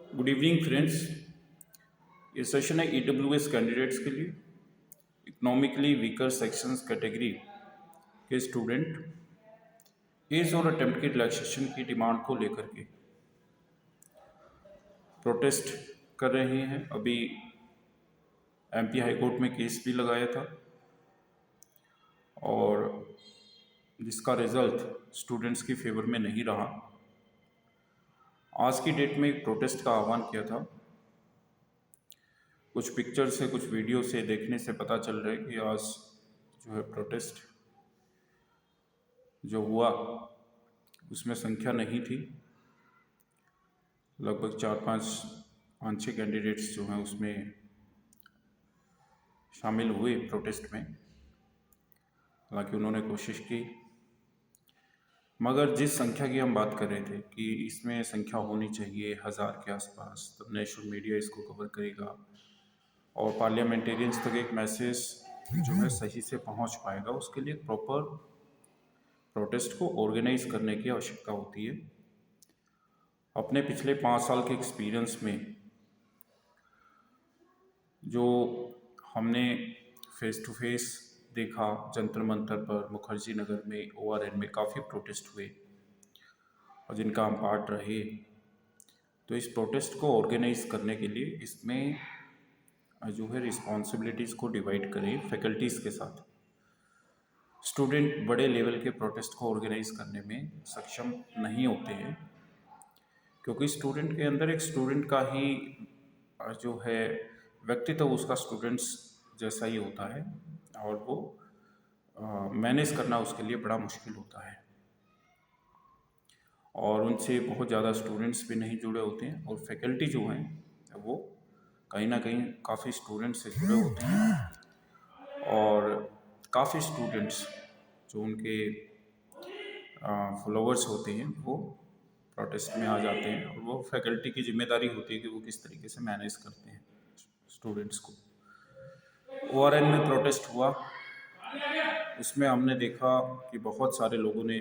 Good evening friends. ये session है EWS candidates के लिए, इकोनॉमिकली वीकर सेक्शंस कैटेगरी के स्टूडेंट एज और अटेम्प्ट की रिलैक्सेशन की डिमांड को लेकर के प्रोटेस्ट कर रहे हैं। अभी एमपी हाई कोर्ट में केस भी लगाया था और जिसका रिजल्ट स्टूडेंट्स की फेवर में नहीं रहा। आज की डेट में एक प्रोटेस्ट का आह्वान किया था। कुछ पिक्चर से कुछ वीडियो से देखने से पता चल रहा है कि आज जो है प्रोटेस्ट जो हुआ उसमें संख्या नहीं थी। लगभग 4-5 कैंडिडेट्स जो हैं उसमें शामिल हुए प्रोटेस्ट में। हालांकि उन्होंने कोशिश की, मगर जिस संख्या की हम बात कर रहे थे कि इसमें संख्या होनी चाहिए 1000 के आसपास, तब नेशनल मीडिया इसको कवर करेगा और पार्लियामेंटेरियंस तक एक मैसेज जो है सही से पहुंच पाएगा। उसके लिए प्रॉपर प्रोटेस्ट को ऑर्गेनाइज करने की आवश्यकता होती है। अपने पिछले 5 साल के एक्सपीरियंस में जो हमने फेस टू फेस देखा, जंतर मंतर पर, मुखर्जी नगर में, ओआरएन में काफ़ी प्रोटेस्ट हुए और जिनका हम पार्ट रहे। तो इस प्रोटेस्ट को ऑर्गेनाइज करने के लिए इसमें जो है रिस्पॉन्सिबिलिटीज़ को डिवाइड करें फैकल्टीज़ के साथ। स्टूडेंट बड़े लेवल के प्रोटेस्ट को ऑर्गेनाइज करने में सक्षम नहीं होते हैं, क्योंकि स्टूडेंट के अंदर एक स्टूडेंट का ही जो है व्यक्तित्व उसका स्टूडेंट्स जैसा ही होता है और वो मैनेज करना उसके लिए बड़ा मुश्किल होता है। और उनसे बहुत ज़्यादा स्टूडेंट्स भी नहीं जुड़े होते हैं और फैकल्टी जो हैं वो कहीं ना कहीं काफ़ी स्टूडेंट्स से जुड़े होते हैं और काफ़ी स्टूडेंट्स जो उनके फॉलोअर्स होते हैं वो प्रोटेस्ट में आ जाते हैं और वो फैकल्टी की जिम्मेदारी होती है कि वो किस तरीके से मैनेज करते हैं स्टूडेंट्स को। ओआरएन में प्रोटेस्ट हुआ, उसमें हमने देखा कि बहुत सारे लोगों ने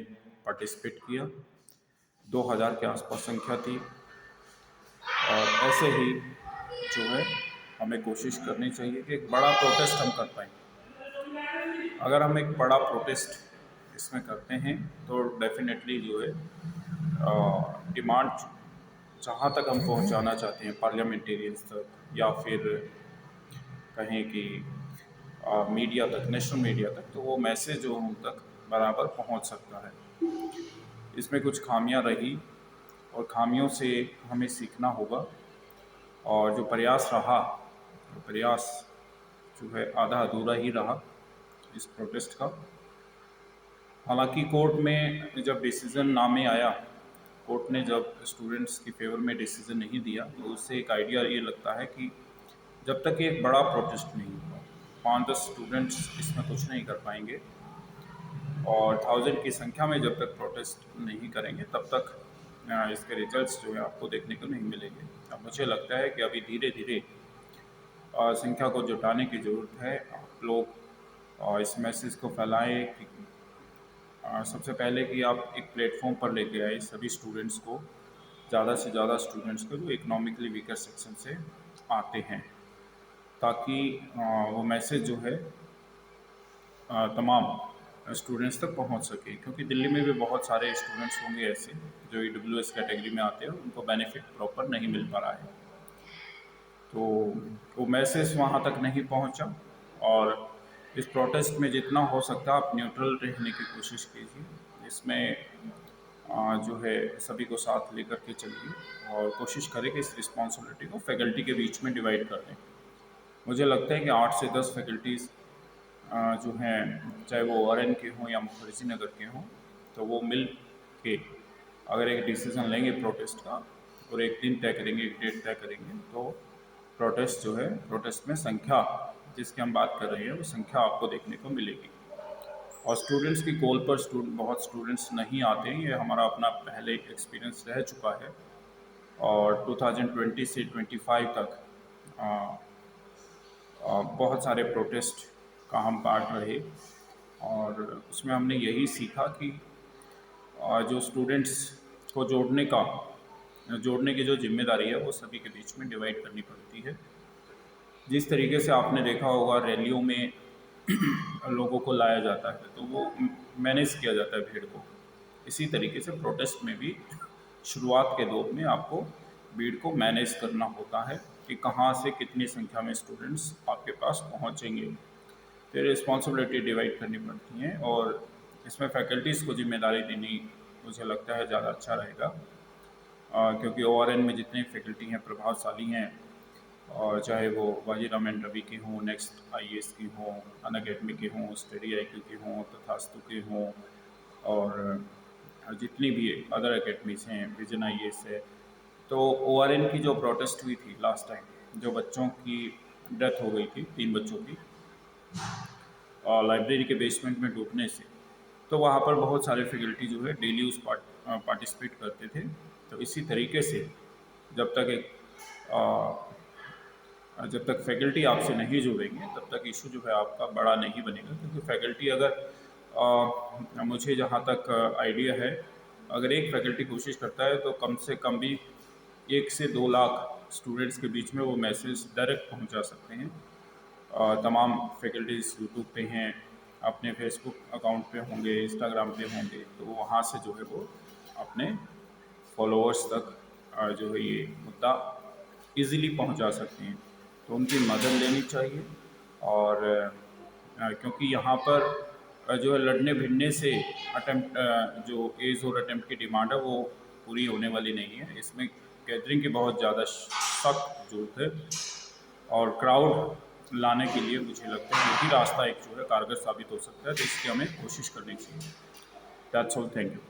पार्टिसिपेट किया। 2000 के आसपास संख्या थी और ऐसे ही जो है हमें कोशिश करनी चाहिए कि एक बड़ा प्रोटेस्ट हम कर पाएँ। अगर हम एक बड़ा प्रोटेस्ट इसमें करते हैं तो डेफिनेटली जो है डिमांड जहाँ तक हम पहुँचाना चाहते हैं पार्लियामेंटेरियंस तक या फिर कहें कि मीडिया तक, नेशनल मीडिया तक, तो वो मैसेज जो उन तक बराबर पहुँच सकता है। इसमें कुछ खामियां रही और खामियों से हमें सीखना होगा और जो प्रयास रहा, वो प्रयास जो है आधा अधूरा ही रहा इस प्रोटेस्ट का। हालांकि कोर्ट में जब डिसीज़न नामे आया, कोर्ट ने जब स्टूडेंट्स की फेवर में डिसीज़न नहीं दिया, तो उससे एक आइडिया ये लगता है कि जब तक एक बड़ा प्रोटेस्ट नहीं हुआ, 5-10 स्टूडेंट्स इसमें कुछ नहीं कर पाएंगे और 1000 की संख्या में जब तक प्रोटेस्ट नहीं करेंगे तब तक इसके रिजल्ट्स जो है आपको देखने को नहीं मिलेंगे। अब मुझे लगता है कि अभी धीरे धीरे संख्या को जुटाने की ज़रूरत है। आप लोग इस मैसेज को फैलाएं कि सबसे पहले कि आप एक प्लेटफॉर्म पर लेके आए सभी स्टूडेंट्स को, ज़्यादा से ज़्यादा स्टूडेंट्स को जो इकोनॉमिकली वीकर सेक्शन से आते हैं, ताकि वो मैसेज जो है तमाम स्टूडेंट्स तक पहुंच सके। क्योंकि दिल्ली में भी बहुत सारे स्टूडेंट्स होंगे ऐसे जो ईडब्ल्यूएस कैटेगरी में आते हैं, उनको बेनिफिट प्रॉपर नहीं मिल पा रहा है, तो वो मैसेज वहाँ तक नहीं पहुँचा। और इस प्रोटेस्ट में जितना हो सकता है आप न्यूट्रल रहने की कोशिश कीजिए। इसमें जो है सभी को साथ लेकर के चलिए और कोशिश करें कि इस रिस्पॉन्सिबिलिटी को फैकल्टी के बीच में डिवाइड कर दें। मुझे लगता है कि 8 से 10 फैकल्टीज़ जो हैं, चाहे वो ओआरएन के हों या मुखर्जी नगर के हों, तो वो मिल के अगर एक डिसीज़न लेंगे प्रोटेस्ट का और एक दिन तय करेंगे, एक डेट तय करेंगे, तो प्रोटेस्ट जो है, प्रोटेस्ट में संख्या जिसकी हम बात कर रहे हैं वो संख्या आपको देखने को मिलेगी। और स्टूडेंट्स की कॉल पर बहुत स्टूडेंट्स नहीं आते हैं, ये हमारा अपना पहले एक्सपीरियंस रह चुका है। और 2020 से 25 तक बहुत सारे प्रोटेस्ट का हम पार्ट रहे और उसमें हमने यही सीखा कि जो स्टूडेंट्स को जोड़ने का जोड़ने की जो जिम्मेदारी है वो सभी के बीच में डिवाइड करनी पड़ती है। जिस तरीके से आपने देखा होगा रैलियों में लोगों को लाया जाता है तो वो मैनेज किया जाता है भीड़ को, इसी तरीके से प्रोटेस्ट में भी शुरुआत के दौर में आपको भीड़ को मैनेज करना होता है कि कहाँ से कितनी संख्या में स्टूडेंट्स आपके पास पहुँचेंगे। फिर रिस्पॉन्सिबिलिटी डिवाइड करनी पड़ती हैं और इसमें फैकल्टीज़ को जिम्मेदारी देनी मुझे लगता है ज़्यादा अच्छा रहेगा, क्योंकि ORN में जितने फैकल्टी हैं प्रभावशाली हैं, और चाहे वो वाजीराम एंड रवि के हों, नेक्स्ट IAS की हों, अनअकैडमी के हों, स्टडी IQ के हों, तथास्तु के हों, और जितनी भी अदर अकेडमीज हैं, विजन IAS है। तो ORN की जो प्रोटेस्ट हुई थी लास्ट टाइम, जो बच्चों की डेथ हो गई थी 3 बच्चों की लाइब्रेरी के बेसमेंट में डूबने से, तो वहाँ पर बहुत सारे फैकल्टी जो है डेली उस पार्टिसिपेट करते थे। तो इसी तरीके से जब तक जब तक फैकल्टी आपसे नहीं जुड़ेंगे तब तक इशू जो है आपका बड़ा नहीं बनेगा, क्योंकि फैकल्टी अगर मुझे जहाँ तक आइडिया है, अगर एक फैकल्टी कोशिश करता है तो कम से कम भी 1 से 2 लाख स्टूडेंट्स के बीच में वो मैसेज डायरेक्ट पहुँचा सकते हैं। तमाम फैकल्टीज़ यूट्यूब पे हैं, अपने फेसबुक अकाउंट पे होंगे, इंस्टाग्राम पे होंगे, तो वहाँ से जो है वो अपने फॉलोअर्स तक जो है ये मुद्दा इजीली पहुंचा सकते हैं। तो उनकी मदद लेनी चाहिए, और क्योंकि यहाँ पर जो है लड़ने भिड़ने से अटेम्प्ट जो एज और अटेम्प्ट की डिमांड है वो पूरी होने वाली नहीं है। इसमें गैदरिंग की बहुत ज़्यादा सख्त जरूरत है, और क्राउड लाने के लिए मुझे लगता है यही रास्ता एक जो है कारगर साबित हो सकता है, तो इसकी हमें कोशिश करनी चाहिए। That's all, thank you.